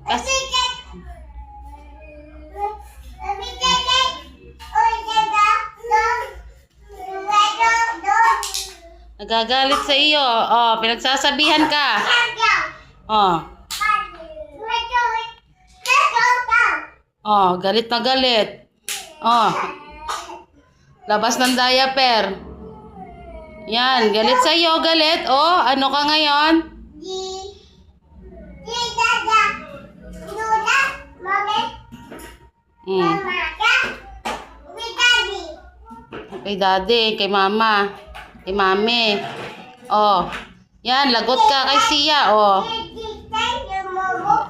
Kasi, nagagalit sa iyo. Oh, pinagsasabihan ka. Oh. Oh, galit na galit. Oh. Labas ng diaper. Yan, galit sa iyo, galit. Oh, ano ka ngayon? Kay daddy, kay mama, kay mami. Oh. Yan, lagot ka kay Sia. Oh.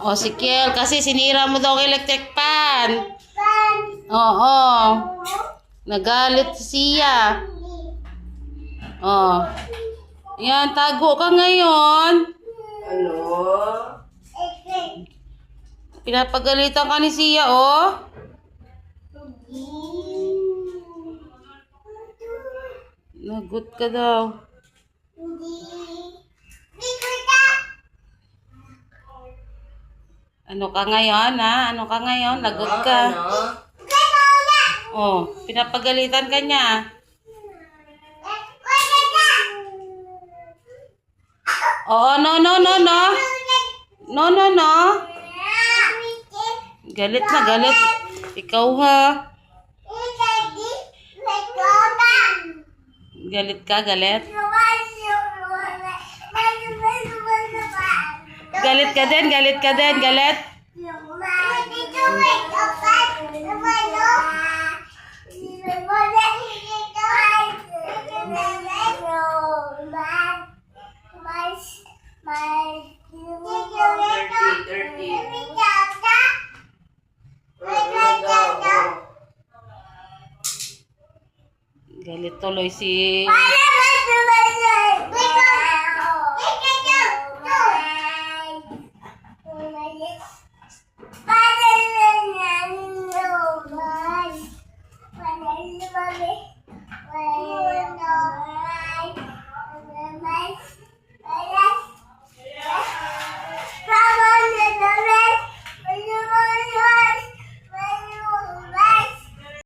Oh, si Kiel, kasi sinira mo daw ang electric fan. Oo. Nagalit si Sia. Oh. Yan, tago ka ngayon. Ano? Pinapagalitan ka ni Sia, oh. Lagot ka daw. Ano ka ngayon, ha? Ano ka ngayon? Lagot ka. Ano? Oh, pinapagalitan ka niya. Oo, no, no, no, no. No, no, no. Galit na, galit. Ikaw, ha? Galit ka, galit? Galit ka din, galit ka din, galit? Galit tuloy si...